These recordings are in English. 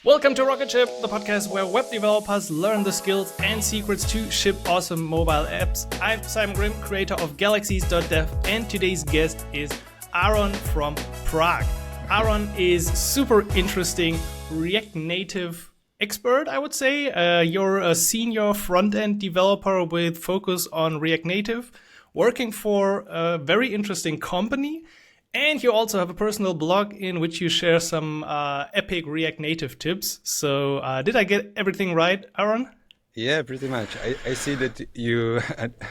Welcome to Rocket Ship, the podcast where web developers learn the skills and secrets to ship awesome mobile apps. I'm Simon Grimm, creator of Galaxies.dev, and today's guest is Áron from Prague. Áron is super interesting React Native expert, I would say. You're a senior front-end developer with focus on React Native, working for a very interesting company. And you also have a personal blog in which you share some epic React Native tips. So did I get everything right, Áron? Yeah, pretty much. I see that you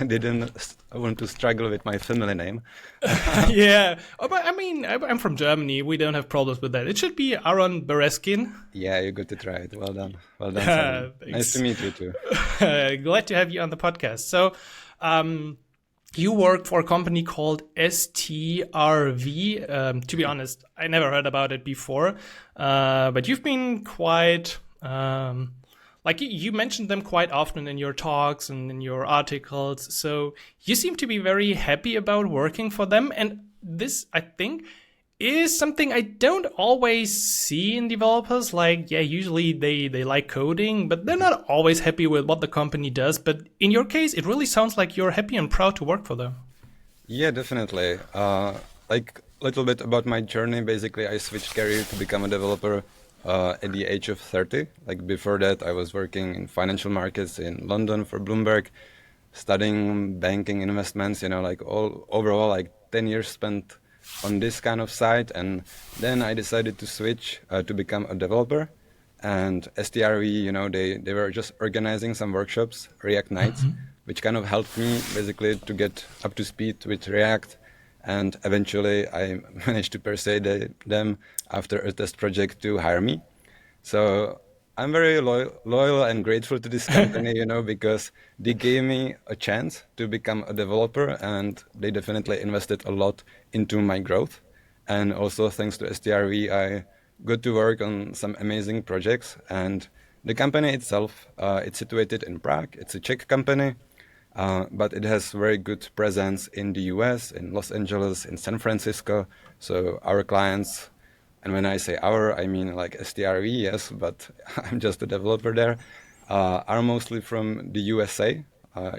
didn't want to struggle with my family name. Yeah, but I mean, I'm from Germany. We don't have problems with that. It should be Aron Berezkin. Yeah, you got it right. Well done. Well done. Nice to meet you too. Glad to have you on the podcast. So, you work for a company called STRV. To be honest, I never heard about it before. But you've been quite, like you mentioned them quite often in your talks and in your articles. So you seem to be very happy about working for them. And this, I think, is something I don't always see in developers. Like, yeah, usually they like coding, but they're not always happy with what the company does. But in your case, it really sounds like you're happy and proud to work for them. Yeah, definitely. Like a little bit about my journey. Basically, I switched career to become a developer at the age of 30. Like before that, I was working in financial markets in London for Bloomberg, studying banking investments, like overall, like 10 years spent on this kind of site, and then I decided to switch to become a developer. And STRV, they were just organizing some workshops, React Nights, which kind of helped me basically to get up to speed with React. And eventually I managed to persuade them after a test project to hire me. So I'm very loyal and grateful to this company, because they gave me a chance to become a developer, and they definitely invested a lot into my growth. And also thanks to STRV, I got to work on some amazing projects. And the company itself, it's situated in Prague. It's a Czech company, but it has very good presence in the US, in Los Angeles, in San Francisco. So our clients, and when I say our, I mean like STRV, yes, but I'm just a developer there, are mostly from the USA,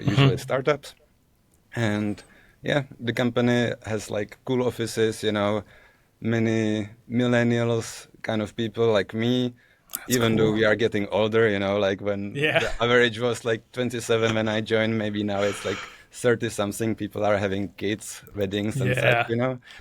usually startups. And yeah, the company has like cool offices, many millennials kind of people like me. That's even cool. Though we are getting older, like when the average was like 27 when I joined, maybe now it's like 30-something. People are having kids, weddings, and stuff,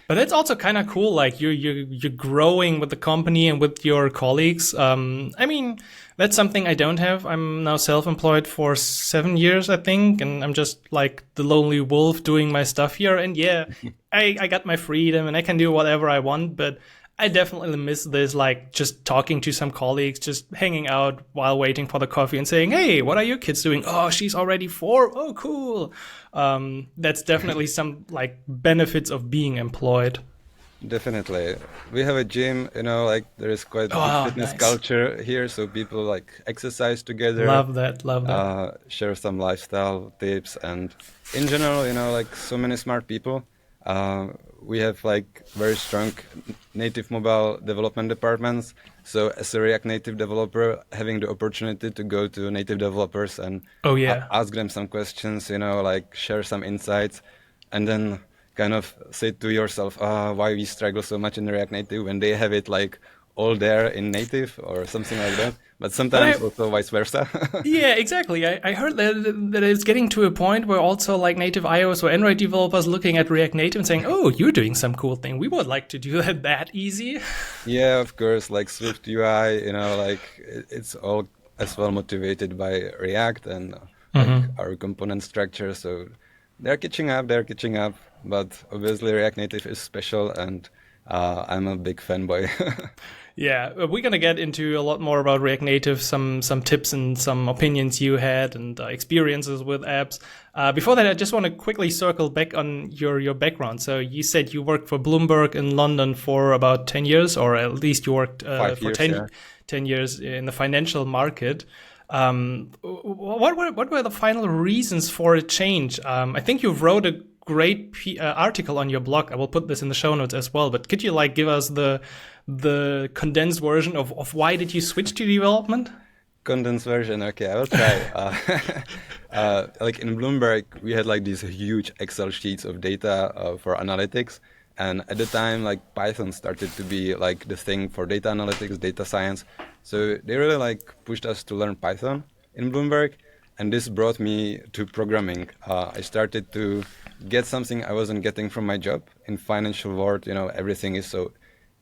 But that's also kind of cool. Like you're growing with the company and with your colleagues. I mean, that's something I don't have. I'm now self-employed for 7 years, I think, and I'm just like the lonely wolf doing my stuff here. And yeah, I got my freedom and I can do whatever I want, but I definitely miss this, like just talking to some colleagues, just hanging out while waiting for the coffee and saying, hey, what are your kids doing? Oh, she's already 4. Oh, cool. That's definitely some like benefits of being employed. Definitely. We have a gym, like there is quite a fitness culture here. So people like exercise together. Love that. Share some lifestyle tips. And in general, like so many smart people. We have like very strong native mobile development departments. So as a React Native developer, having the opportunity to go to native developers and ask them some questions, like share some insights, and then kind of say to yourself, why we struggle so much in React Native when they have it like all there in native or something like that. But sometimes also vice versa. Yeah, exactly. I heard that it's getting to a point where also like native iOS or Android developers looking at React Native and saying, oh, you're doing some cool thing. We would like to do that easy. Yeah, of course. Like Swift UI, like it's all as well motivated by React and like our component structure. So they're catching up. But obviously React Native is special, and I'm a big fanboy. Yeah, we're going to get into a lot more about React Native, some tips and some opinions you had and experiences with apps. Before that, I just want to quickly circle back on your background. So you said you worked for Bloomberg in London for about 10 years, or at least you worked for 10 years in the financial market. What were the final reasons for a change? I think you wrote a article on your blog. I will put this in the show notes as well. But could you like give us the condensed version of why did you switch to development? Condensed version, okay, I will try. Like in Bloomberg, we had like these huge Excel sheets of data for analytics. And at the time, like Python started to be like the thing for data analytics, data science. So they really like pushed us to learn Python in Bloomberg. And this brought me to programming. I started to get something I wasn't getting from my job. In financial world, you know, everything is so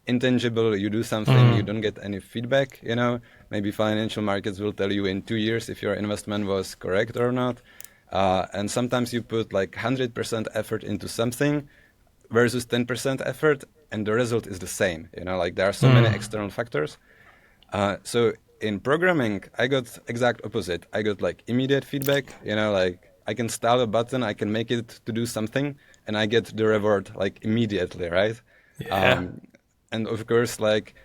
intangible. You do something, you don't get any feedback, you know. Maybe financial markets will tell you in 2 years if your investment was correct or not. And sometimes you put like 100% effort into something versus 10% effort, and the result is the same. You know, like there are so many external factors. So in programming, I got exact opposite. I got like immediate feedback. You know, like I can style a button, I can make it to do something, and I get the reward like immediately, right? Yeah. And of course, like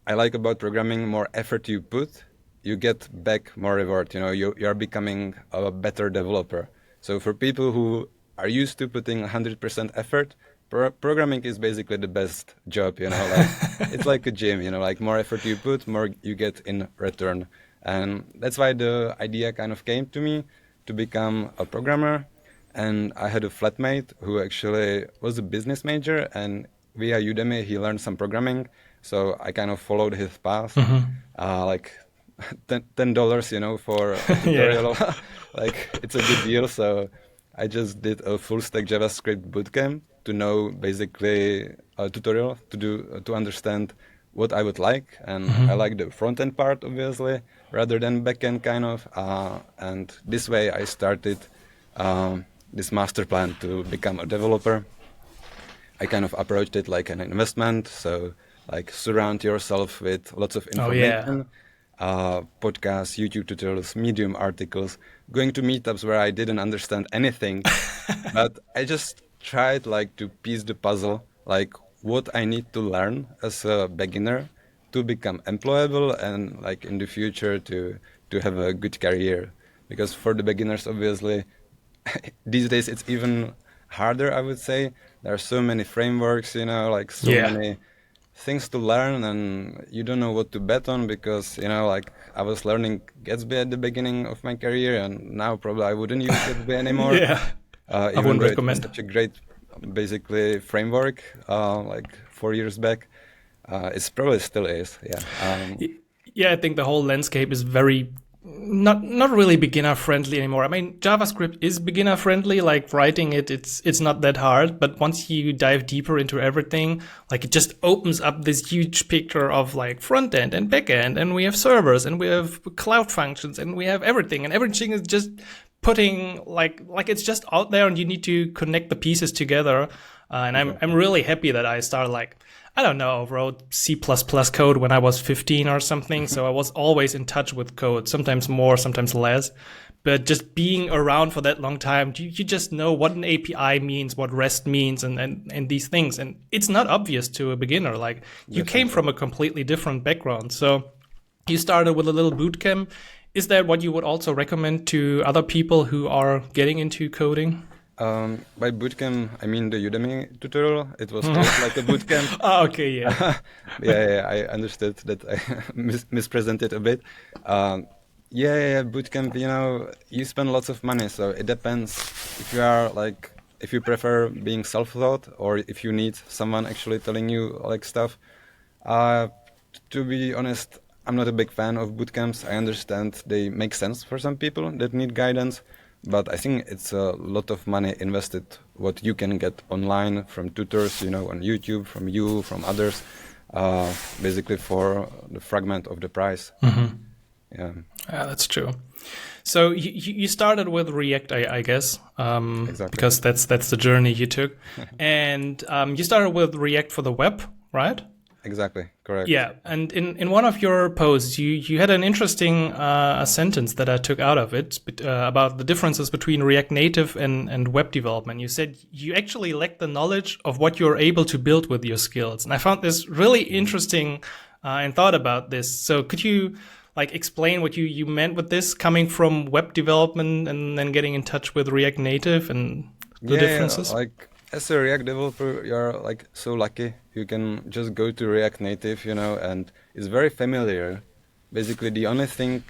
I like about programming, more effort you put, you get back more reward. You know, you are becoming a better developer. So for people who are used to putting 100% effort, programming is basically the best job. You know, like it's like a gym. You know, like more effort you put, more you get in return. And that's why the idea kind of came to me to become a programmer. And I had a flatmate who actually was a business major, and via Udemy, he learned some programming. So I kind of followed his path, like $10, you know, for a tutorial. Like it's a good deal. So I just did a full stack JavaScript bootcamp to know basically a tutorial to understand what I would like. And I like the front end part, obviously, rather than back end kind of. And this way I started this master plan to become a developer. I kind of approached it like an investment, so like surround yourself with lots of information, podcasts, YouTube tutorials, Medium articles, going to meetups where I didn't understand anything, but I just tried like to piece the puzzle, like what I need to learn as a beginner to become employable and like in the future to have a good career. Because for the beginners, obviously, these days it's even harder, I would say. There are so many frameworks, you know, like so many things to learn, and you don't know what to bet on because, you know, like I was learning Gatsby at the beginning of my career, and now probably I wouldn't use Gatsby anymore. I wouldn't recommend. It's such a great, basically, framework, like 4 years back. It's probably still is, Yeah, I think the whole landscape is very not really beginner friendly anymore. I mean, JavaScript is beginner friendly, like writing it's not that hard, but once you dive deeper into everything, like it just opens up this huge picture of like front end and back end, and we have servers and we have cloud functions and we have everything, and everything is just putting like it's just out there, and you need to connect the pieces together. And I'm really happy that I started like, I don't know, wrote C++ code when I was 15 or something. So I was always in touch with code, sometimes more, sometimes less. But just being around for that long time, you just know what an API means, what REST means, and these things. And it's not obvious to a beginner. Like you came from a completely different background. So you started with a little bootcamp. Is that what you would also recommend to other people who are getting into coding? By bootcamp, I mean the Udemy tutorial. It was like a bootcamp. Okay, yeah. I understood that I mispresented a bit. Bootcamp, you know, you spend lots of money, so it depends if you prefer being self-taught or if you need someone actually telling you like stuff. To be honest, I'm not a big fan of bootcamps. I understand they make sense for some people that need guidance. But I think it's a lot of money invested what you can get online from tutors, you know, on YouTube, from you, from others, basically for the fragment of the price. Yeah, that's true. So you started with React, I guess, exactly. Because that's the journey you took. And you started with React for the web, right? Exactly, correct. Yeah, and in one of your posts, you had an interesting sentence that I took out of it about the differences between React Native and web development. You said you actually lack the knowledge of what you're able to build with your skills. And I found this really interesting and thought about this. So could you like explain what you meant with this, coming from web development and then getting in touch with React Native? And the differences? Like as a React developer, you're like so lucky. You can just go to React Native, and it's very familiar. Basically, the only thing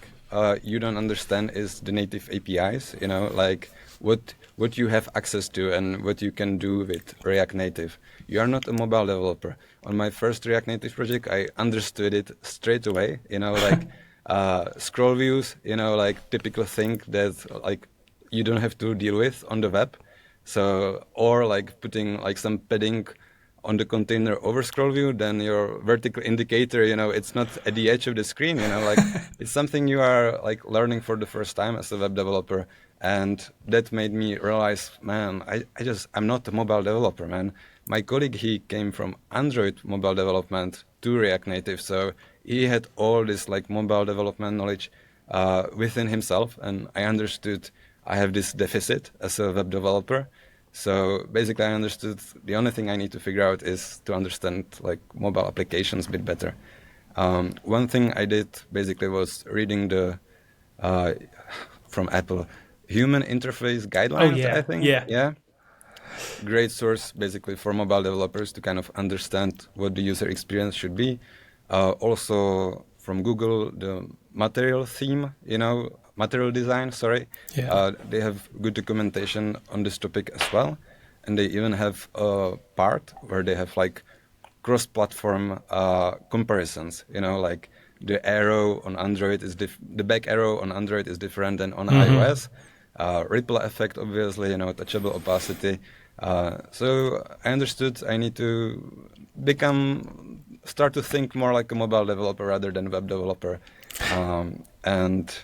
you don't understand is the native APIs, like what you have access to and what you can do with React Native. You are not a mobile developer. On my first React Native project, I understood it straight away, like scroll views, like typical thing that like you don't have to deal with on the web. So, or like putting like some padding on the container over scroll view, then your vertical indicator, it's not at the edge of the screen, like it's something you are like learning for the first time as a web developer. And that made me realize, man, I'm not a mobile developer, man. My colleague, he came from Android mobile development to React Native. So he had all this like mobile development knowledge within himself. And I understood I have this deficit as a web developer. So basically I understood the only thing I need to figure out is to understand like mobile applications a bit better. One thing I did basically was reading the, from Apple, human interface guidelines, I think. Yeah. Great source basically for mobile developers to kind of understand what the user experience should be. Also from Google, the material theme, material design, they have good documentation on this topic as well. And they even have a part where they have like cross-platform comparisons, like the arrow on Android is the back arrow on Android is different than on iOS. Ripple effect, obviously, touchable opacity. So I understood I need to start to think more like a mobile developer rather than web developer. And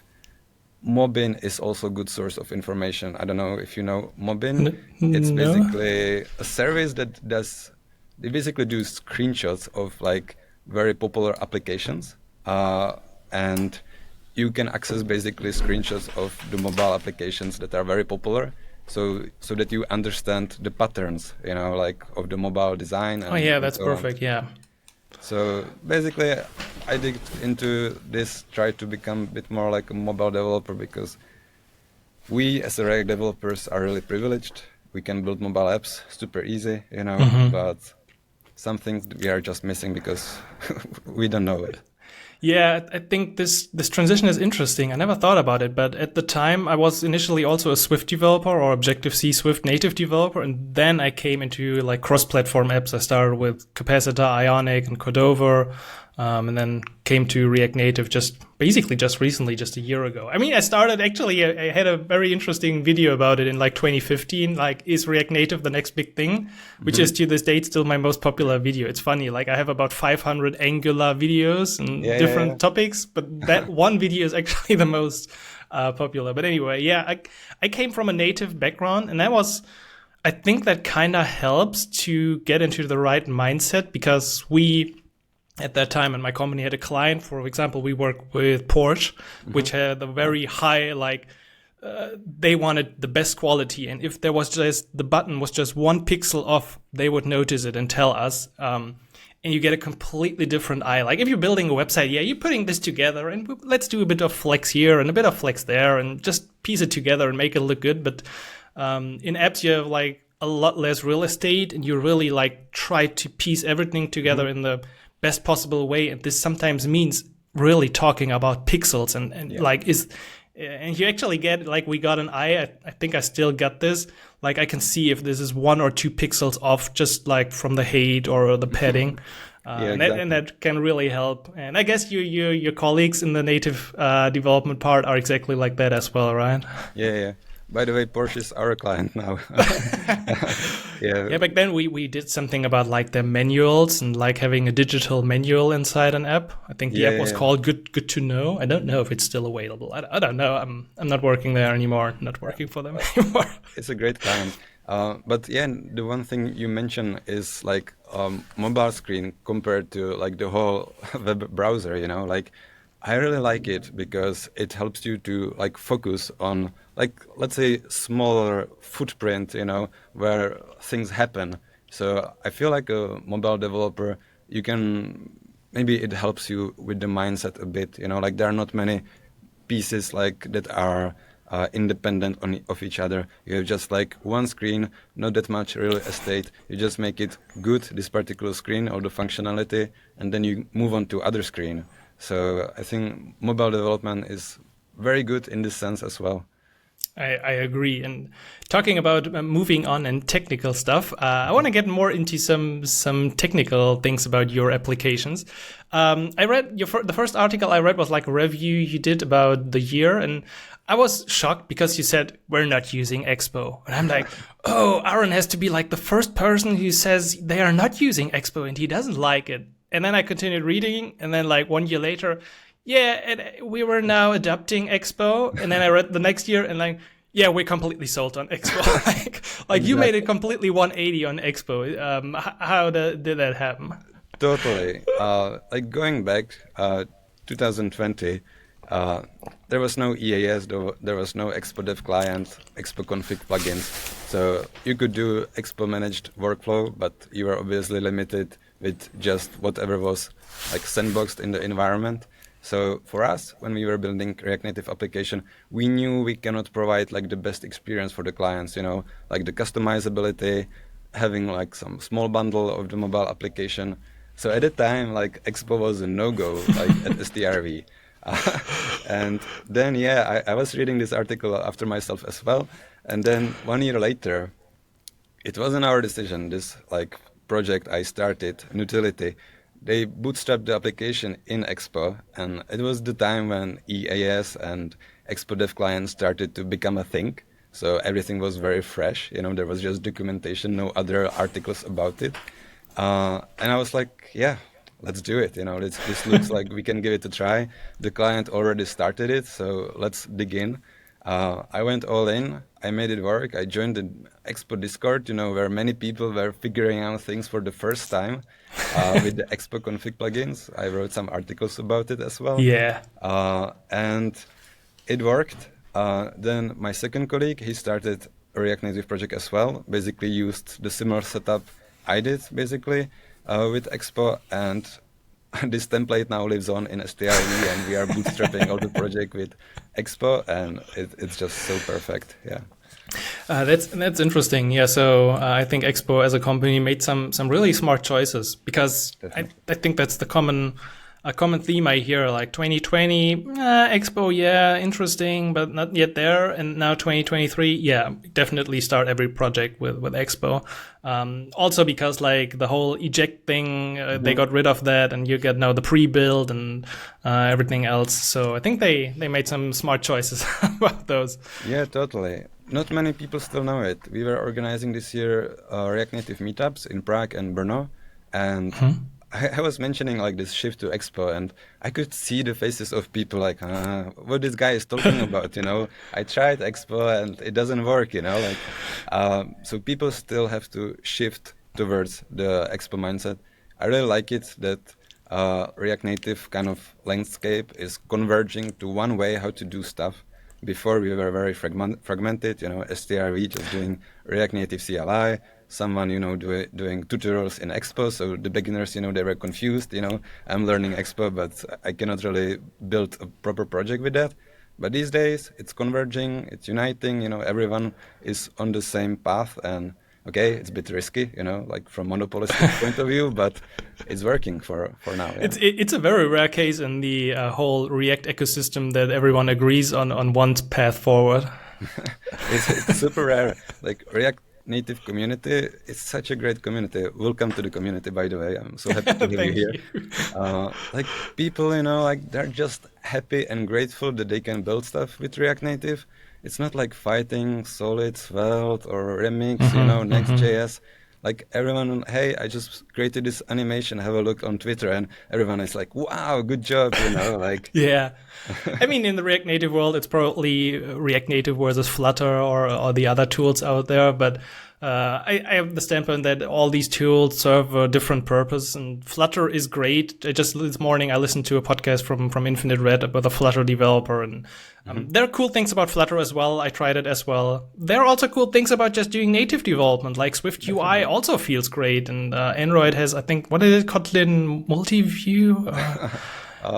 Mobbin is also a good source of information. I don't know if you know Mobbin. It's basically a service that they basically do screenshots of like very popular applications. And you can access basically screenshots of the mobile applications that are very popular. So that you understand the patterns, like of the mobile design. And that's perfect. Yeah. So basically, I digged into this, tried to become a bit more like a mobile developer because we as a React developers are really privileged. We can build mobile apps super easy, but some things we are just missing because we don't know it. Yeah, I think this transition is interesting. I never thought about it, but at the time I was initially also a Swift developer or Objective-C Swift native developer, and then I came into like cross-platform apps. I started with Capacitor, Ionic, and Cordova, and then came to React Native just recently, just a year ago. I mean, I had a very interesting video about it in like 2015, like, is React Native the next big thing? Which is to this date still my most popular video. It's funny, like I have about 500 Angular videos and different topics, but that one video is actually the most popular. But anyway, I came from a native background, and I think that kind of helps to get into the right mindset, because at that time in my company had a client, for example, we work with Porsche, which had a very high, they wanted the best quality. And if there was the button was just 1 pixel off, they would notice it and tell us. And you get a completely different eye. Like if you're building a website, you're putting this together and let's do a bit of flex here and a bit of flex there and just piece it together and make it look good. But in apps, you have like a lot less real estate, and you really like try to piece everything together in the best possible way. And this sometimes means really talking about pixels and and you actually get, like, we got an eye. I think I still got this. Like I can see if this is 1 or 2 pixels off, just like from the height or the padding. Exactly. and that can really help. And I guess your colleagues in the native development part are exactly like that as well, right? Yeah. By the way, Porsche is our client now. Yeah, back then we did something about like the manuals and like having a digital manual inside an app. I think the app was called Good to Know. I don't know if it's still available. I don't know. I'm not working there anymore. Not working for them anymore. It's a great client. But the one thing you mentioned is like mobile screen compared to like the whole web browser. Like I really like it because it helps you to like focus on, like, let's say smaller footprint, where things happen. So I feel like a mobile developer, maybe it helps you with the mindset a bit, like there are not many pieces like that are independent of each other. You have just like one screen, not that much real estate. You just make it good, this particular screen, all the functionality, and then you move on to other screen. So I think mobile development is very good in this sense as well. I agree. And talking about moving on and technical stuff, I want to get more into some technical things about your applications. I read the first article I read was like a review you did about the year, and I was shocked because you said we're not using Expo, and I'm like, oh, Aaron has to be like the first person who says they are not using Expo and he doesn't like it. And then I continued reading, and then like 1 year later, yeah, and we were now adopting Expo. And then I read the next year and like, yeah, we're completely sold on Expo. like exactly. You made it completely 180 on Expo. How did that happen? Totally. Like going back, 2020, there was no EAS, there was no Expo Dev client, Expo config plugins. So you could do Expo managed workflow, but you were obviously limited with just whatever was like sandboxed in the environment. So for us, when we were building React Native application, we knew we cannot provide like the best experience for the clients, you know, like the customizability, having like some small bundle of the mobile application. So at the time, like Expo was a no-go, like at STRV. And then, yeah, I was reading this article after myself as well. And then 1 year later, it wasn't our decision, this like project I started, Nutility. They bootstrapped the application in Expo, and it was the time when EAS and Expo Dev Client started to become a thing. So everything was very fresh. You know, there was just documentation, no other articles about it. And I was like, yeah, let's do it. You know, this looks like we can give it a try. The client already started it, so let's dig in. I went all in. I made it work. I joined the Expo Discord, you know, where many people were figuring out things for the first time with the Expo config plugins. I wrote some articles about it as well. Yeah. And it worked. Then my second colleague, he started a React Native project as well. Basically used the similar setup I did, basically, with Expo. And this template now lives on in STRV, and we are bootstrapping all the project with Expo, and it's just so perfect. Yeah. That's interesting. Yeah. So I think Expo as a company made some really smart choices, because I think that's a common theme I hear, like 2020, Expo, yeah, interesting, but not yet there. And now 2023, yeah, definitely start every project with Expo. Also because like the whole eject thing, they got rid of that, and you get now the pre-build and everything else. So I think they made some smart choices about those. Yeah, totally. Not many people still know it. We were organizing this year React Native meetups in Prague and Brno, and I was mentioning like this shift to Expo, and I could see the faces of people like, what this guy is talking about, you know. I tried Expo and it doesn't work, you know. Like, so people still have to shift towards the Expo mindset. I really like it that React Native kind of landscape is converging to one way how to do stuff. Before we were very fragmented, you know, STRV just doing React Native CLI, someone, you know, doing tutorials in Expo. So the beginners, you know, they were confused, you know, I'm learning Expo, but I cannot really build a proper project with that. But these days it's converging, it's uniting, you know, everyone is on the same path, and okay, it's a bit risky, you know, like from monopolistic point of view, but it's working for now. Yeah. It's a very rare case in the whole React ecosystem that everyone agrees on one path forward. It's super rare. Like React Native community is such a great community. Welcome to the community, by the way. I'm so happy to have you here. Like people, you know, like they're just happy and grateful that they can build stuff with React Native. It's not like fighting Solid, Svelte, or Remix, you know, Next.js. Like everyone, hey, I just created this animation, have a look on Twitter, and everyone is like, wow, good job, you know, like. Yeah. I mean, in the React Native world, it's probably React Native versus Flutter or the other tools out there, but I have the standpoint that all these tools serve a different purpose, and Flutter is great. Just this morning, I listened to a podcast from Infinite Red about a Flutter developer, and there are cool things about Flutter as well. I tried it as well. There are also cool things about just doing native development, like Swift UI also feels great, and Android has, I think, what is it, Kotlin Multiview? I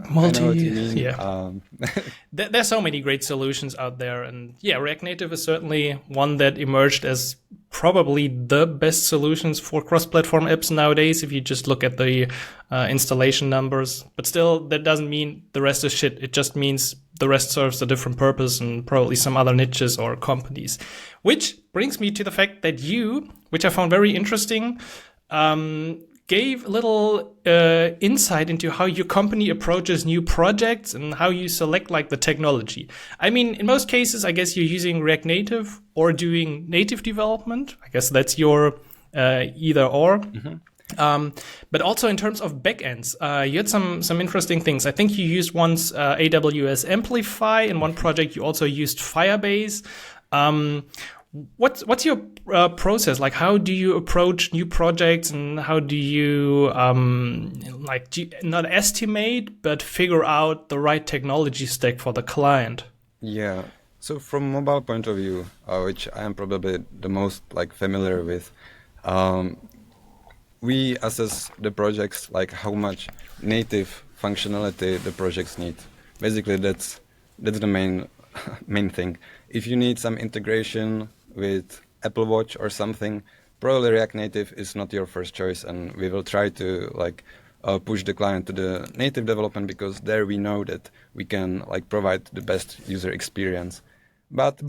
know what you mean. Yeah. There's so many great solutions out there, and yeah, React Native is certainly one that emerged as probably the best solutions for cross-platform apps nowadays if you just look at the installation numbers. But still, that doesn't mean the rest is shit. It just means the rest serves a different purpose and probably some other niches or companies. Which brings me to the fact that you, which I found very interesting, gave a little insight into how your company approaches new projects and how you select like the technology. I mean, in most cases, I guess you're using React Native or doing native development. I guess that's your either or. Mm-hmm. But also in terms of backends, you had some interesting things. I think you used once AWS Amplify. In one project, you also used Firebase. What's your process like? How do you approach new projects, and how do you not estimate but figure out the right technology stack for the client? Yeah. So from mobile point of view, which I am probably the most like familiar with, we assess the projects like how much native functionality the projects need. Basically, that's the main thing. If you need some integration with Apple Watch or something, probably React Native is not your first choice, and we will try to push the client to the native development, because there we know that we can provide the best user experience. But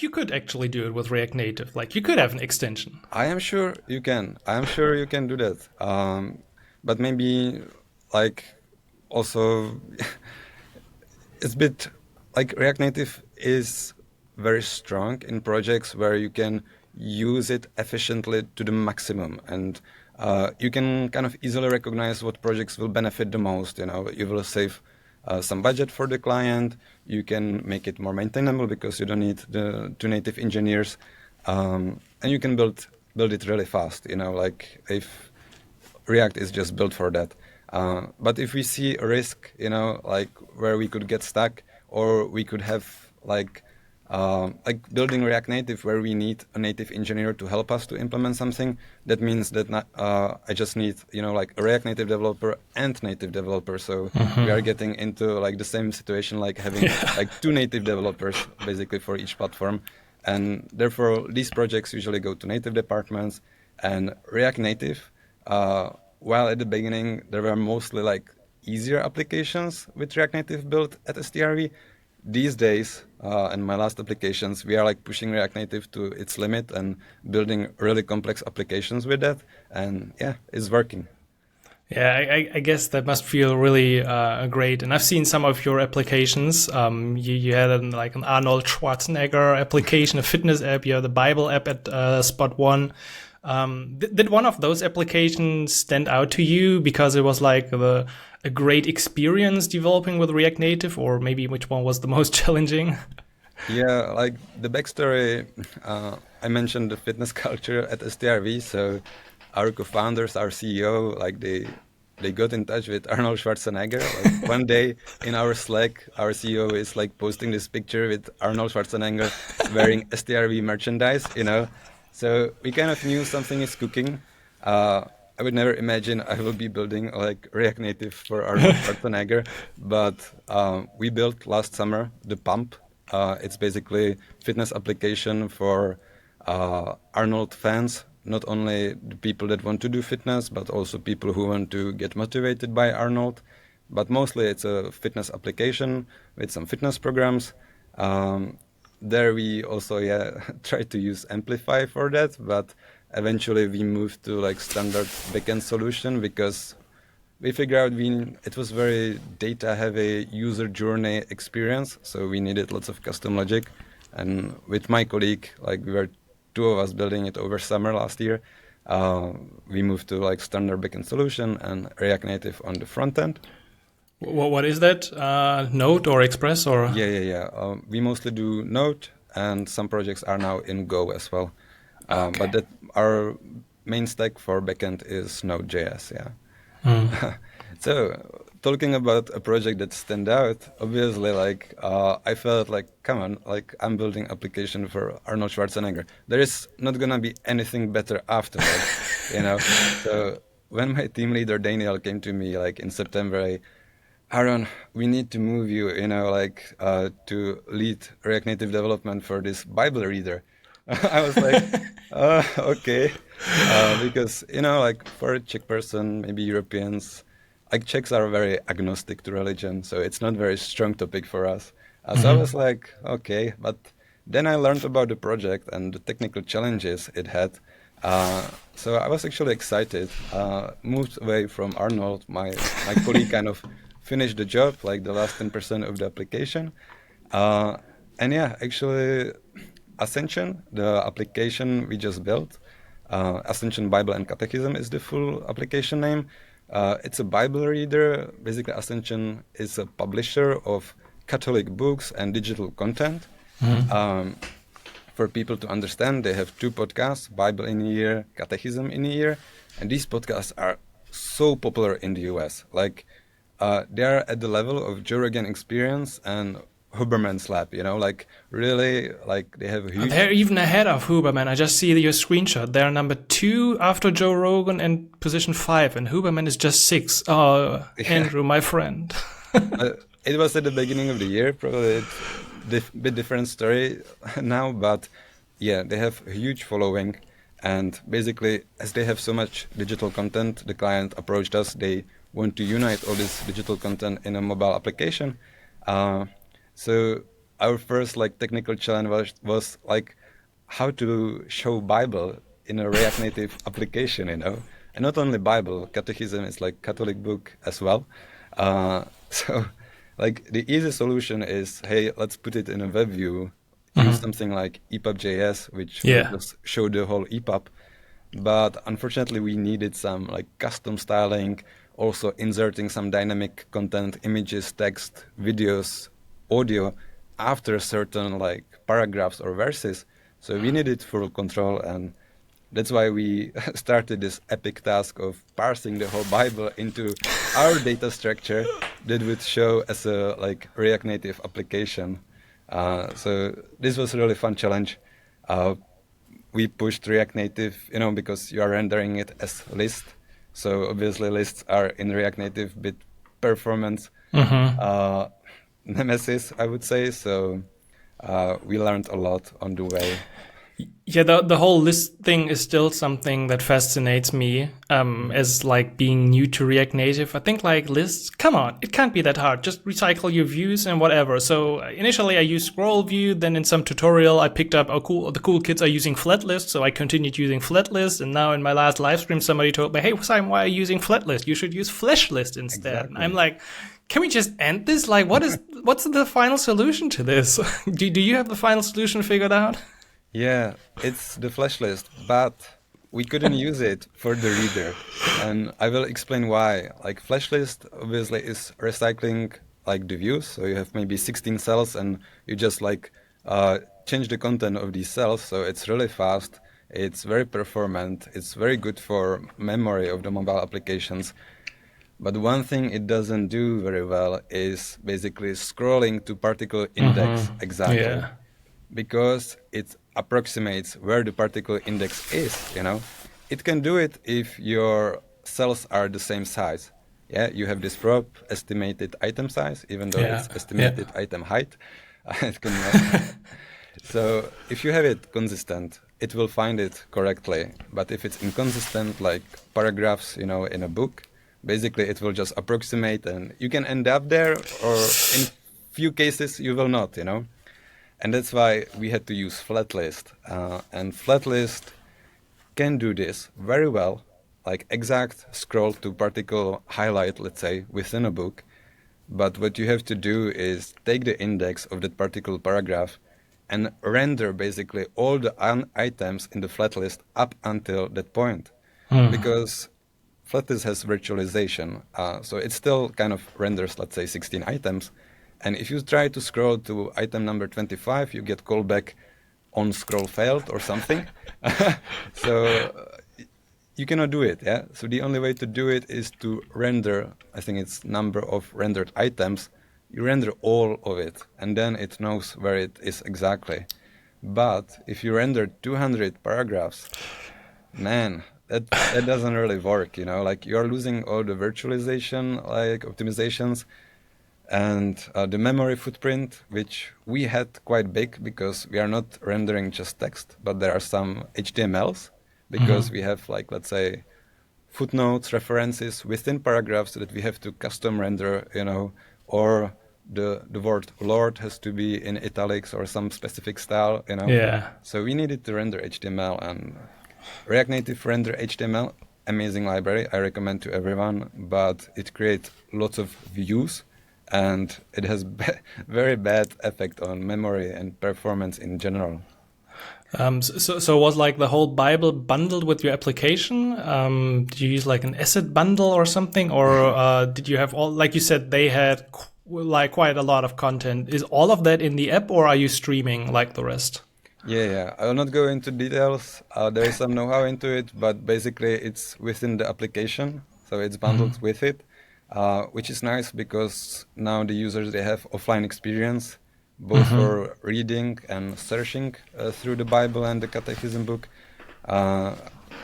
you could actually do it with React Native. Like, you could have an extension. I am sure you can. I am sure you can do that. But maybe also it's a bit React Native is very strong in projects where you can use it efficiently to the maximum, and you can kind of easily recognize what projects will benefit the most. You will save some budget for the client. You can make it more maintainable because you don't need the two native engineers, and you can build it really fast. If React is just built for that. But if we see a risk, where we could get stuck, or we could have building React Native where we need a native engineer to help us to implement something, that means that I just need a React Native developer and native developer. So we are getting into the same situation, having two native developers basically for each platform, and therefore these projects usually go to native departments. And React Native, while at the beginning there were mostly easier applications with React Native built at STRV, these days, in my last applications, we are pushing React Native to its limit and building really complex applications with that. And yeah, it's working. Yeah, I guess that must feel really great. And I've seen some of your applications. You had an Arnodl Schwarzenegger application, a fitness app. You have the Bible app at Spot One. Did one of those applications stand out to you because it was a great experience developing with React Native, or maybe which one was the most challenging? Yeah, the backstory, I mentioned the fitness culture at STRV. So our co-founders, our CEO, they got in touch with Arnold Schwarzenegger. One day in our Slack, our CEO is posting this picture with Arnold Schwarzenegger wearing STRV merchandise, So we kind of knew something is cooking. I would never imagine I will be building React Native for Arnold Schwarzenegger, but we built last summer the Pump. It's basically fitness application for Arnold fans, not only the people that want to do fitness, but also people who want to get motivated by Arnold. But mostly it's a fitness application with some fitness programs. There we also try to use Amplify for that, but eventually we moved to standard backend solution because we figured out it was very data heavy user journey experience, so we needed lots of custom logic. And with my colleague, we were two of us building it over summer last year, we moved to standard backend solution and React Native on the front end. What is that? Node or Express or? Yeah. We mostly do Node, and some projects are now in Go as well. Okay. But our main stack for backend is Node.js. Yeah. So talking about a project that stand out, obviously, I felt come on, I'm building application for Arnold Schwarzenegger. There is not gonna be anything better after that, So when my team leader Daniel came to me like in September, Aaron, we need to move you, to lead React Native development for this Bible reader. I was like, okay, because like for a Czech person, maybe Europeans, like Czechs are very agnostic to religion, so it's not very strong topic for us. So I was like, okay, but then I learned about the project and the technical challenges it had. So I was actually excited. Moved away from Arnold, my colleague kind of finished the job, like the last 10% of the application. And yeah, actually, Ascension, the application we just built, Ascension Bible and Catechism is the full application name. It's a Bible reader. Basically, Ascension is a publisher of Catholic books and digital content. For people to understand, they have 2 podcasts, Bible in a Year, Catechism in a Year. And these podcasts are so popular in the US. Like, they're at the level of Joe Rogan Experience and Huberman's Lab, like really, like they have a huge... They're even ahead of Huberman. I just see your screenshot. They're number 2 after Joe Rogan and position 5, and Huberman is just 6. Oh, Andrew, my friend. It was at the beginning of the year, probably a bit different story now, but yeah, they have a huge following, and basically, as they have so much digital content, the client approached us. They want to unite all this digital content in a mobile application. So our first technical challenge was like how to show Bible in a React Native application, and not only Bible, Catechism is like Catholic book as well. So like the easy solution is, hey, let's put it in a web view, use something like EPUB.js, which will just show the whole EPUB. But unfortunately, we needed some like custom styling, also inserting some dynamic content, images, text, videos, audio after certain like paragraphs or verses. So we needed full control, and that's why we started this epic task of parsing the whole Bible into our data structure that would show as a like React Native application. So this was a really fun challenge. We pushed React Native, because you are rendering it as list. So obviously lists are in React Native bit performance nemesis, I would say. So we learned a lot on the way. Yeah, the whole list thing is still something that fascinates me as like being new to React Native. I think like lists, come on, it can't be that hard. Just recycle your views and whatever. So initially I used scroll view, then in some tutorial I picked up, the cool kids are using flat list, so I continued using flat list. And now in my last live stream somebody told me, hey Simon, why are you using flat list? You should use flash list instead. Exactly. I'm like, can we just end this? Like what's the final solution to this? Do you have the final solution figured out? Yeah, it's the flash list, but we couldn't use it for the reader. And I will explain why. Like flash list obviously is recycling like the views. So you have maybe 16 cells and you just like change the content of these cells. So it's really fast. It's very performant. It's very good for memory of the mobile applications. But one thing it doesn't do very well is basically scrolling to particular index exactly. Yeah. Because it approximates where the particular index is, It can do it if your cells are the same size. Yeah, you have this prop estimated item size, even though it's estimated item height. It cannot. So if you have it consistent, it will find it correctly. But if it's inconsistent, like paragraphs, in a book, basically it will just approximate, and you can end up there, or in few cases you will not, And that's why we had to use flat list. And flat list can do this very well, like exact scroll to particular highlight, let's say, within a book. But what you have to do is take the index of that particular paragraph and render basically all the items in the flat list up until that point. Because flat list has virtualization. So it still kind of renders, let's say, 16 items. And if you try to scroll to item number 25, you get callback on scroll failed or something. So you cannot do it, yeah? So the only way to do it is to render, I think it's number of rendered items. You render all of it, and then it knows where it is exactly. But if you render 200 paragraphs, man, that doesn't really work, like you're losing all the virtualization, like optimizations, and the memory footprint, which we had quite big because we are not rendering just text, but there are some HTMLs because we have, like, let's say, footnotes, references within paragraphs that we have to custom render, or the word Lord has to be in italics or some specific style, Yeah. So we needed to render HTML, and React Native Render HTML, amazing library, I recommend to everyone, but it creates lots of views and it has very bad effect on memory and performance in general. So was like the whole Bible bundled with your application? Did you use like an asset bundle or something, or did you have all? Like you said, they had like quite a lot of content. Is all of that in the app, or are you streaming like the rest? Yeah. I will not go into details. There is some know-how into it, but basically it's within the application, so it's bundled with it, which is nice because now the users, they have offline experience, both for reading and searching through the Bible and the Catechism book.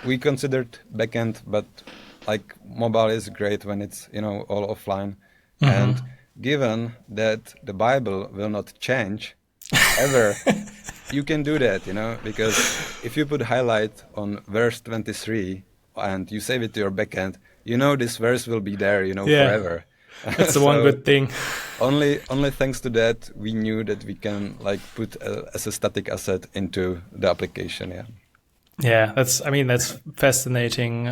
We considered backend, but like mobile is great when it's all offline. And given that the Bible will not change ever, you can do that, because if you put highlight on verse 23 and you save it to your backend, this verse will be there, forever. That's the one good thing. Only thanks to that we knew that we can like put as a static asset into the application. Yeah, that's fascinating.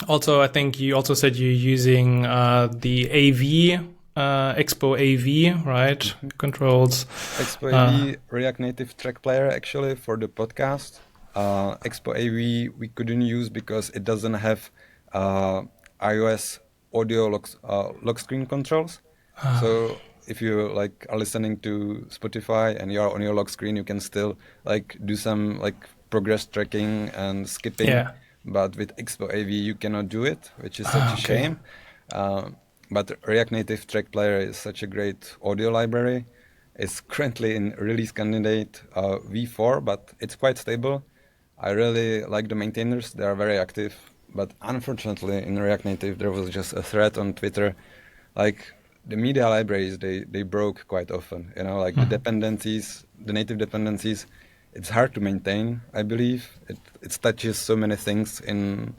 Also, I think you also said you're using the AV, Expo AV, right? Controls. Expo AV, React Native track player, actually, for the podcast. Expo AV we couldn't use because it doesn't have iOS audio lock screen controls. So if you like are listening to Spotify and you're on your lock screen, you can still like do some like progress tracking and skipping. Yeah. But with Expo AV you cannot do it, which is such a shame. But React Native Track Player is such a great audio library. It's currently in release candidate V4, but it's quite stable. I really like the maintainers; they are very active. But unfortunately, in React Native, there was just a thread on Twitter, like the media libraries, they broke quite often. Like the dependencies, the native dependencies, it's hard to maintain. I believe it touches so many things in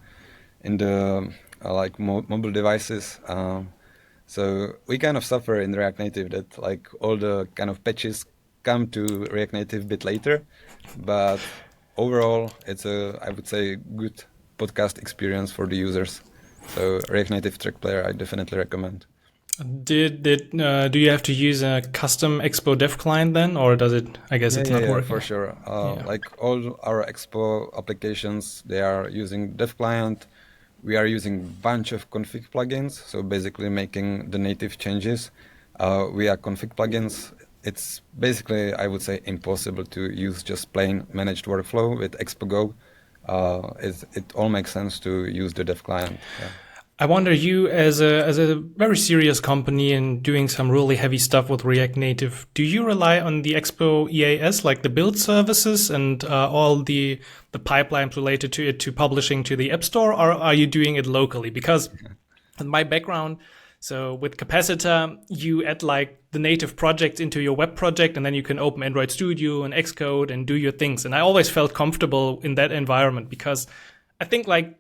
the like mobile devices. So we kind of suffer in React Native that like all the kind of patches come to React Native a bit later, but overall it's I would say good podcast experience for the users. So React Native Track Player I definitely recommend. Do you have to use a custom Expo dev client then, or does it? I guess it's not working. For sure. Like all our Expo applications, they are using dev client. We are using bunch of config plugins, so basically making the native changes via config plugins. It's basically, I would say, impossible to use just plain managed workflow with Expo Go. It all makes sense to use the dev client. Yeah. I wonder, you as a very serious company and doing some really heavy stuff with React Native, do you rely on the Expo EAS, like the build services and all the pipelines related to it, to publishing to the App Store, or are you doing it locally? Because in my background, so with Capacitor, you add like the native project into your web project, and then you can open Android Studio and Xcode and do your things. And I always felt comfortable in that environment because I think like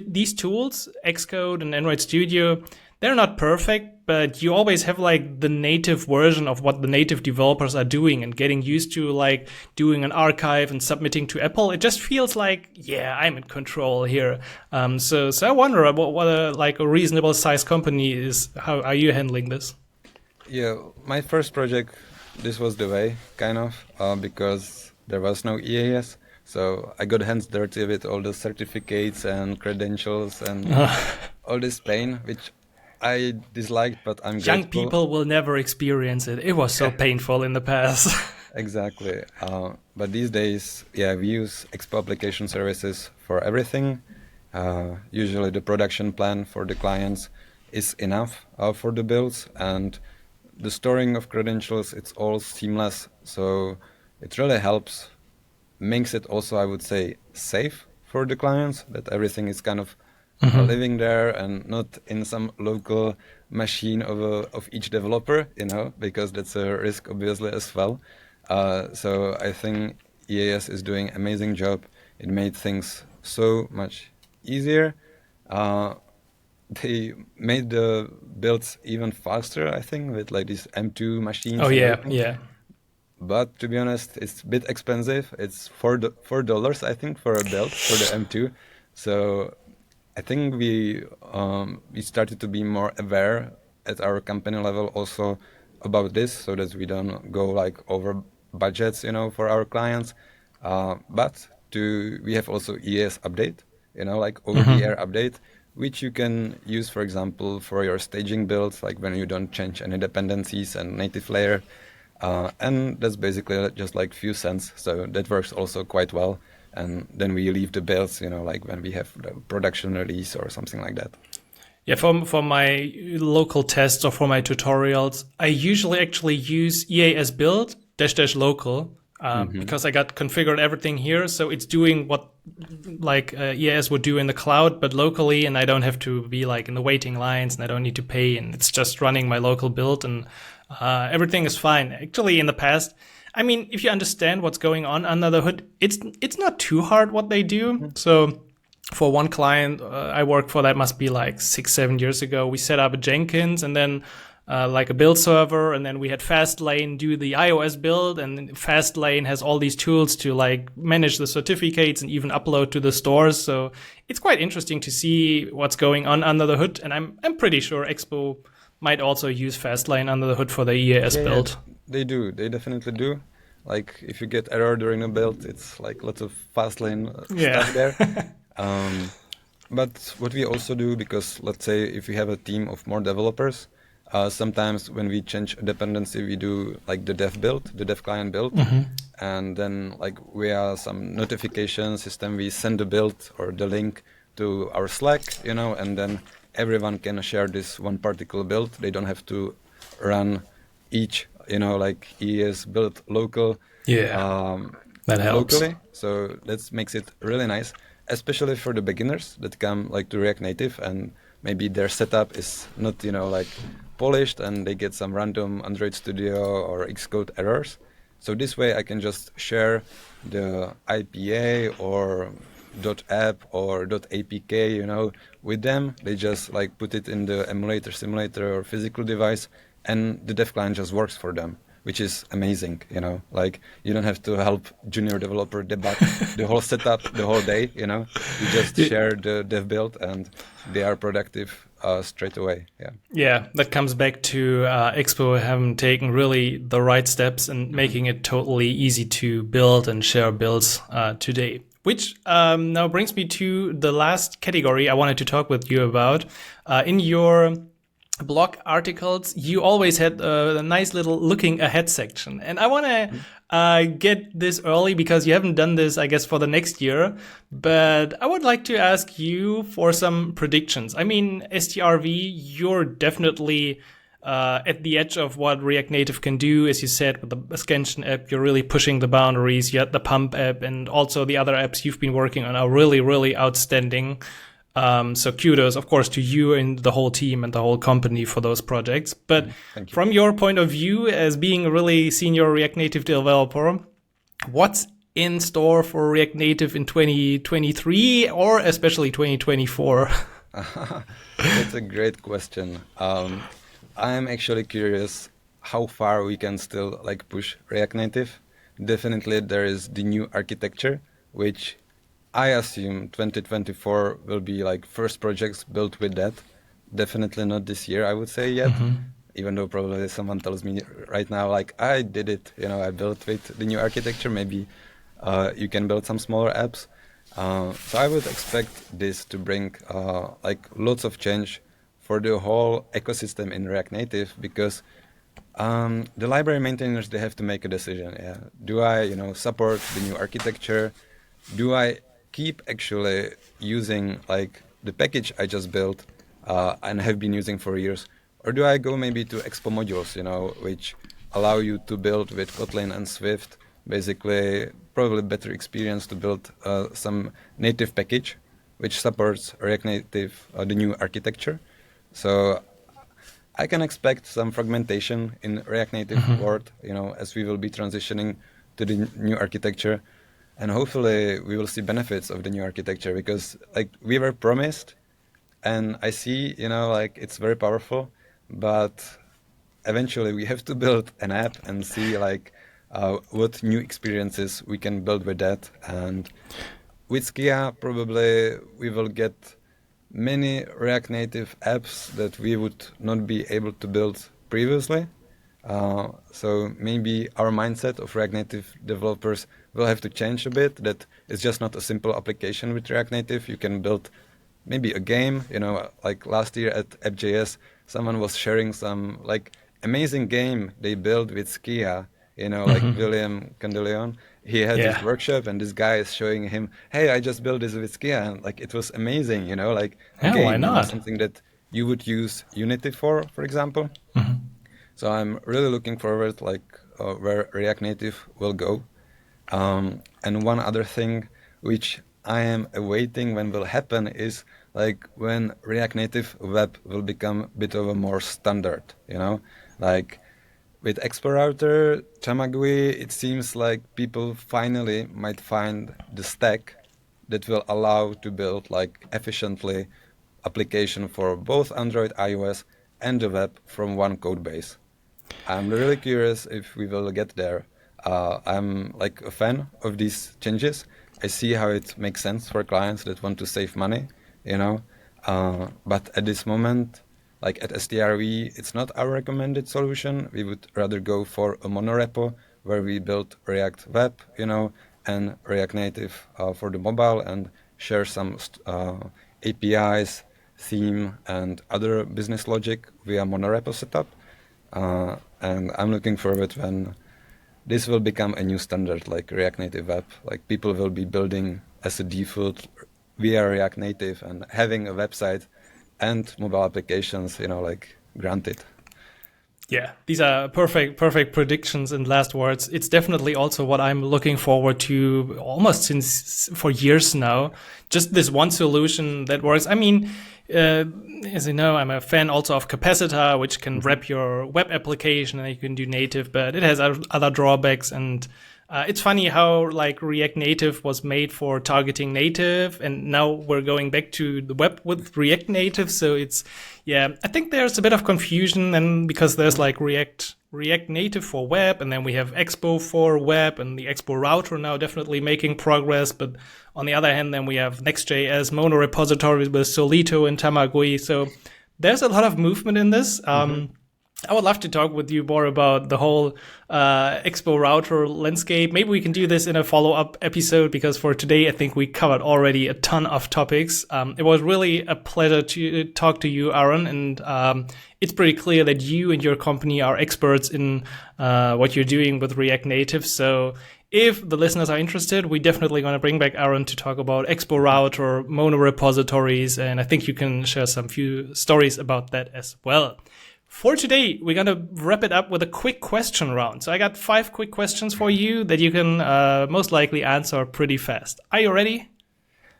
these tools, Xcode and Android Studio, they're not perfect, but you always have like the native version of what the native developers are doing, and getting used to like doing an archive and submitting to Apple. It just feels like, yeah, I'm in control here. So I wonder what a reasonable size company is. How are you handling this? Yeah, my first project, this was the way, kind of, because there was no EAS. So I got hands dirty with all the certificates and credentials and all this pain, which I disliked, but I'm Young grateful. people will never experience it. It was so painful in the past. Exactly. But these days, yeah, we use Expo application services for everything. Usually the production plan for the clients is enough for the builds, and the storing of credentials, it's all seamless. So it really helps. Makes it also, I would say, safe for the clients, that everything is kind of living there and not in some local machine of each developer, because that's a risk obviously as well. So I think EAS is doing an amazing job. It made things so much easier. They made the builds even faster, I think, with like these M2 machines. Oh yeah, yeah. But to be honest, it's a bit expensive. It's $4, I think, for a build for the M2. So I think we started to be more aware at our company level also about this, so that we don't go like over budgets, for our clients. But we have also EAS update, like over-the-air update, which you can use, for example, for your staging builds, like when you don't change any dependencies and native layer. And that's basically just like few cents. So that works also quite well. And then we leave the builds, like when we have the production release or something like that. Yeah, for my local tests or for my tutorials, I usually actually use EAS build --local because I got configured everything here. So it's doing what like EAS would do in the cloud, but locally, and I don't have to be like in the waiting lines, and I don't need to pay, and it's just running my local build, and everything is fine. Actually, in the past, I mean, if you understand what's going on under the hood, it's not too hard what they do. So for one client I worked for, that must be like 6-7 years ago, we set up a Jenkins and then like a build server, and then we had Fastlane do the iOS build, and Fastlane has all these tools to like manage the certificates and even upload to the stores. So it's quite interesting to see what's going on under the hood, and I'm pretty sure Expo might also use Fastlane under the hood for the EAS build. Yeah, they do. They definitely do. Like if you get error during a build, it's like lots of Fastlane stuff there. But what we also do, because let's say if we have a team of more developers, sometimes when we change a dependency, we do like the dev build, the dev client build, and then like via some notification system, we send the build or the link to our Slack, and then everyone can share this one particular build. They don't have to run each, like EAS build local. That helps. Locally. So that makes it really nice, especially for the beginners that come like to React Native and maybe their setup is not, like polished, and they get some random Android Studio or Xcode errors. So this way I can just share the IPA or .app or .apk, with them. They just like put it in the emulator, simulator, or physical device, and the dev client just works for them, which is amazing, like you don't have to help junior developer debug the whole setup the whole day, you just share the dev build and they are productive straight away. Yeah, that comes back to Expo having taken really the right steps and making it totally easy to build and share builds today. Which now brings me to the last category I wanted to talk with you about. In your blog articles, you always had a nice little looking ahead section. And I want to get this early because you haven't done this, I guess, for the next year. But I would like to ask you for some predictions. I mean, STRV, you're definitely at the edge of what React Native can do. As you said, with the Ascension app, you're really pushing the boundaries. You had the Pump app, and also the other apps you've been working on are really, really outstanding. So kudos, of course, to you and the whole team and the whole company for those projects. But from your point of view, as being a really senior React Native developer, what's in store for React Native in 2023 or especially 2024? That's a great question. I'm actually curious how far we can still like push React Native. Definitely there is the new architecture, which I assume 2024 will be like first projects built with that. Definitely not this year, I would say yet. Even though probably someone tells me right now, like I did it, I built with the new architecture. Maybe you can build some smaller apps. So I would expect this to bring like lots of change for the whole ecosystem in React Native, because the library maintainers, they have to make a decision. Do I, support the new architecture? Do I keep actually using like the package I just built and have been using for years? Or do I go maybe to Expo modules, which allow you to build with Kotlin and Swift, basically probably better experience to build some native package which supports React Native, the new architecture. So I can expect some fragmentation in React Native world, as we will be transitioning to the new architecture, and hopefully we will see benefits of the new architecture, because like we were promised, and I see, it's very powerful, but eventually we have to build an app and see what new experiences we can build with that. And with Skia, probably we will get many React Native apps that we would not be able to build previously. So maybe our mindset of React Native developers will have to change a bit, that it's just not a simple application with React Native. You can build maybe a game, like last year at App.js, someone was sharing some amazing game they built with Skia, William Candelion. He had this workshop, and this guy is showing him, hey, I just built this with Skia, and it was amazing, a game, why not? Something that you would use Unity for example. So I'm really looking forward, where React Native will go. And one other thing which I am awaiting when will happen is when React Native web will become a bit of a more standard, with Expo Router, Tamagui, it seems like people finally might find the stack that will allow to build efficiently application for both Android, iOS, and the web from one code base. I'm really curious if we will get there. I'm a fan of these changes. I see how it makes sense for clients that want to save money, but at this moment, at STRV, it's not our recommended solution. We would rather go for a monorepo where we build React Web, and React Native for the mobile, and share some APIs, theme, and other business logic via monorepo setup. And I'm looking forward when this will become a new standard, like React Native Web. People will be building as a default via React Native and having a website and mobile applications, granted. Yeah, these are perfect predictions and last words. It's definitely also what I'm looking forward to almost for years now. Just this one solution that works. I mean, as you know, I'm a fan also of Capacitor, which can wrap your web application and you can do native, but it has other drawbacks. And it's funny how React Native was made for targeting native, and now we're going back to the web with React Native. So I think there's a bit of confusion, and because there's React Native for web, and then we have Expo for web, and the Expo router now definitely making progress. But on the other hand, then we have Next.js monorepositories with Solito and Tamagui. So there's a lot of movement in this. I would love to talk with you more about the whole Expo router landscape. Maybe we can do this in a follow-up episode, because for today, I think we covered already a ton of topics. It was really a pleasure to talk to you, Áron, and it's pretty clear that you and your company are experts in what you're doing with React Native. So if the listeners are interested, we're definitely going to bring back Áron to talk about Expo router, monorepositories, and I think you can share some few stories about that as well. For today, we're going to wrap it up with a quick question round. So I got 5 quick questions for you that you can most likely answer pretty fast. Are you ready?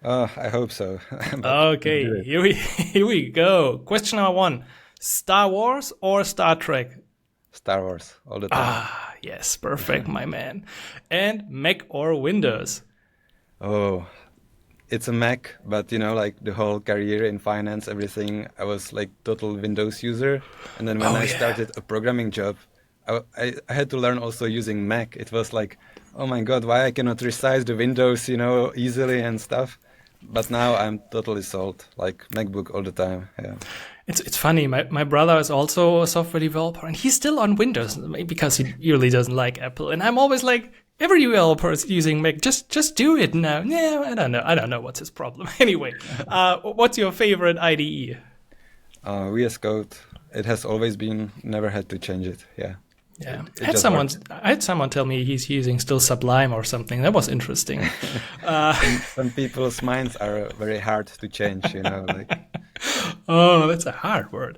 I hope so. Okay, here we go. Question number 1. Star Wars or Star Trek? Star Wars, all the time. Yes, perfect, my man. And Mac or Windows? Oh, it's a Mac, but the whole career in finance, everything, I was total Windows user. And then when I started a programming job, I had to learn also using Mac. It was oh my God, why I cannot resize the windows, easily and stuff. But now I'm totally sold, MacBook all the time. Yeah. It's funny. My brother is also a software developer, and he's still on Windows because he really doesn't like Apple. And I'm always every developer is using Mac. Just do it now. Yeah, I don't know what's his problem. Anyway, what's your favorite IDE? VS Code. It has always been. Never had to change it. Yeah. Yeah, I had someone tell me he's using still Sublime or something. That was interesting. Some people's minds are very hard to change, Oh, that's a hard word.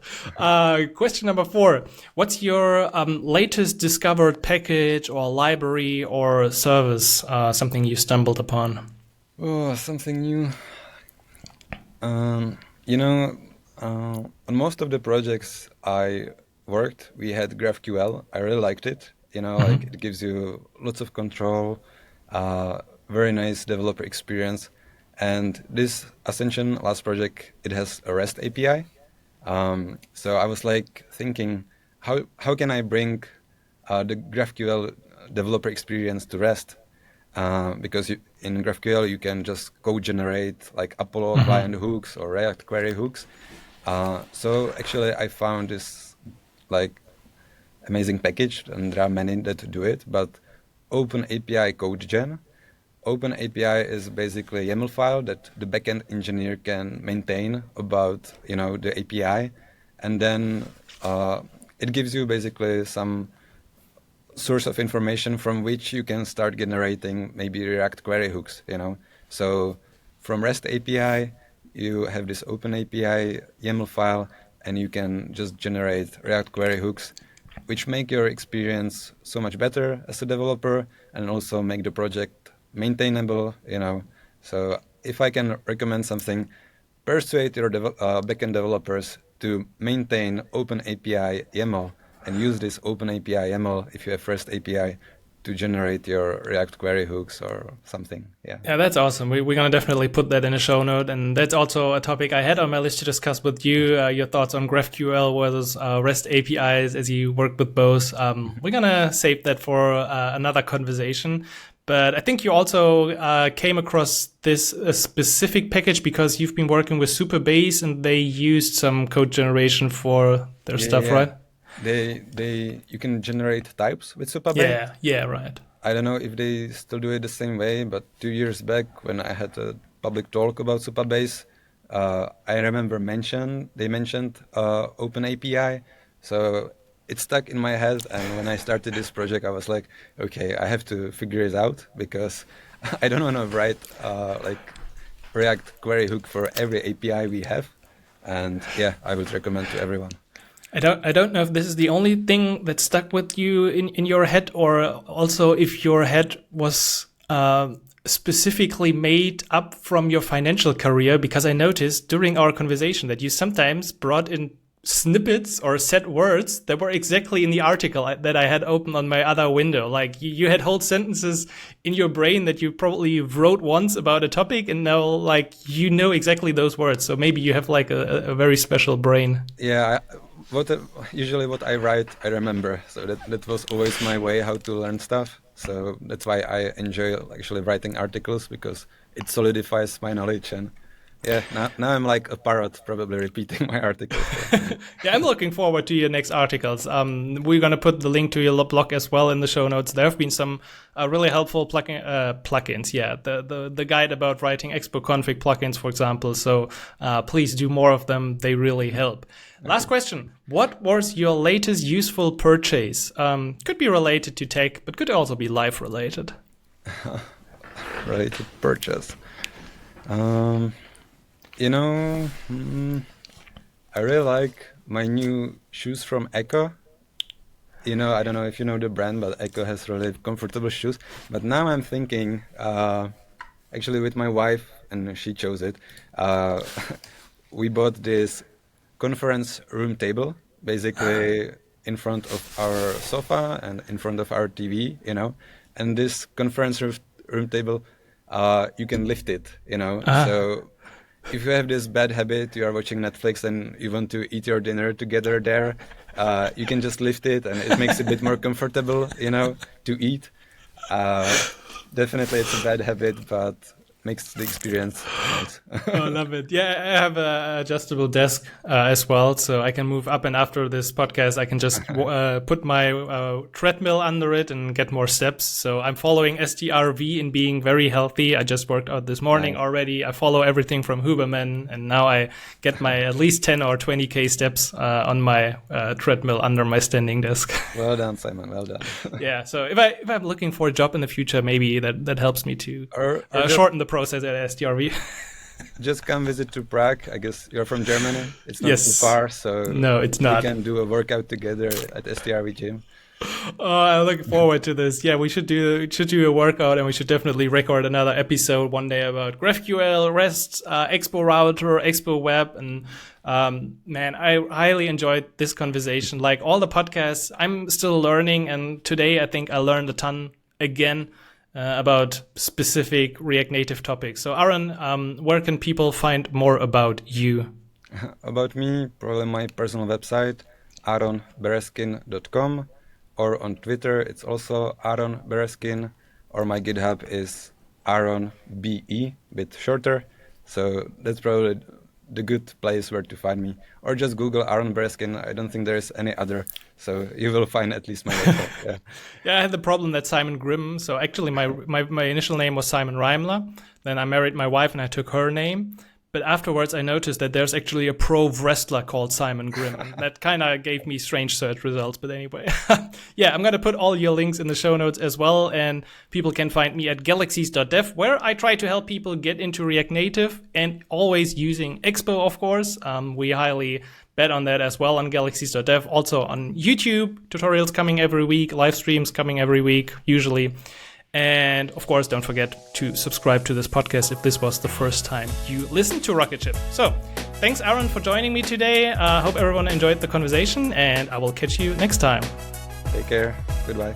Question number 4. What's your latest discovered package or library or service, something you stumbled upon? Oh, something new. You know, on most of the projects I worked, we had GraphQL. I really liked it. You know, like it gives you lots of control, very nice developer experience. And this Ascension last project, it has a REST API. So I was like thinking, how can I bring the GraphQL developer experience to REST? Because in GraphQL you can just code generate like Apollo client hooks or React query hooks. So actually I found this like amazing package, and there are many that do it, but Open API Code Gen. Open API is basically a YAML file that the backend engineer can maintain about, you know, the API, and then it gives you basically some source of information from which you can start generating maybe React query hooks, you know. So from REST API, you have this Open API YAML file, and you can just generate React query hooks, which make your experience so much better as a developer and also make the project maintainable, you know. So if I can recommend something, persuade your backend developers to maintain Open API YAML and use this Open API YAML if you have REST API to generate your React query hooks or something. Yeah, that's awesome. We're going to definitely put that in a show note. And that's also a topic I had on my list to discuss with you, your thoughts on GraphQL versus REST APIs as you work with both. We're going to save that for another conversation. But I think you also came across this specific package because you've been working with Supabase and they used some code generation for their stuff, right? You can generate types with Supabase. Yeah, right. I don't know if they still do it the same way, but 2 years back when I had a public talk about Supabase, I remember they mentioned Open API. So it stuck in my head, and when I started this project, I was like, okay, I have to figure it out because I don't want to write like React query hook for every API we have. And yeah, I would recommend to everyone. I don't know if this is the only thing that stuck with you in your head, or also if your head was specifically made up from your financial career, because I noticed during our conversation that you sometimes brought in snippets or set words that were exactly in the article that I had open on my other window. Like you had whole sentences in your brain that you probably wrote once about a topic, and now like you know exactly those words. So maybe you have like a very special brain. Yeah. Usually what I write, I remember. So that was always my way how to learn stuff. So that's why I enjoy actually writing articles, because it solidifies my knowledge. And yeah, now I'm like a parrot, probably repeating my articles. Yeah, I'm looking forward to your next articles. We're going to put the link to your blog as well in the show notes. There have been some really helpful plugins. Yeah, the guide about writing Expo config plugins, for example. So please do more of them. They really help. Okay. Last question. What was your latest useful purchase? Could be related to tech, but could also be life related. Related purchase. You know, I really like my new shoes from Echo. You know, I don't know if you know the brand, but Echo has really comfortable shoes. But now I'm thinking, actually with my wife, and she chose it, we bought this conference room table, basically in front of our sofa and in front of our TV, you know. And this conference room table, you can lift it, you know. So if you have this bad habit, you are watching Netflix and you want to eat your dinner together there, you can just lift it and it makes it a bit more comfortable, you know, to eat. Definitely it's a bad habit, but makes the experience nice. I love it. Yeah, I have an adjustable desk as well, so I can move up, and after this podcast, I can just put my treadmill under it and get more steps. So I'm following STRV in being very healthy. I just worked out this morning already. I follow everything from Huberman, and now I get my at least 10 or 20K steps on my treadmill under my standing desk. Well done, Simon. Well done. Yeah, so if I'm looking for a job in the future, maybe that helps me to shorten the process at STRV. just come visit to Prague. I guess you're from Germany. It's not Yes. too far, so No, it's not. we can do a workout together at STRV gym. Oh, I'm looking forward to this. Yeah, we should do a workout, and we should definitely record another episode one day about GraphQL, REST, Expo Router, Expo Web, and man, I highly enjoyed this conversation. Like all the podcasts, I'm still learning, and today I think I learned a ton again about specific React Native topics. So, Aaron, where can people find more about you? About me, probably my personal website, aronberezkin.com. Or on Twitter, it's also Aron Berezkin, or my GitHub is Aron BE, bit shorter. So that's probably the good place where to find me. Or just Google Aron Berezkin. I don't think there's any other. So you will find at least my website. Yeah. Yeah, I had the problem that Simon Grimm. So actually, my initial name was Simon Reimler. Then I married my wife and I took her name. But afterwards, I noticed that there's actually a pro wrestler called Simon Grimm. And that kind of gave me strange search results. But anyway, yeah, I'm going to put all your links in the show notes as well. And people can find me at galaxies.dev, where I try to help people get into React Native and always using Expo, of course. We highly bet on that as well on galaxies.dev. Also on YouTube, tutorials coming every week, live streams coming every week, usually. And of course, don't forget to subscribe to this podcast if this was the first time you listened to Rocket Ship. So thanks, Aaron, for joining me today. Hope everyone enjoyed the conversation, and I will catch you next time. Take care. Goodbye.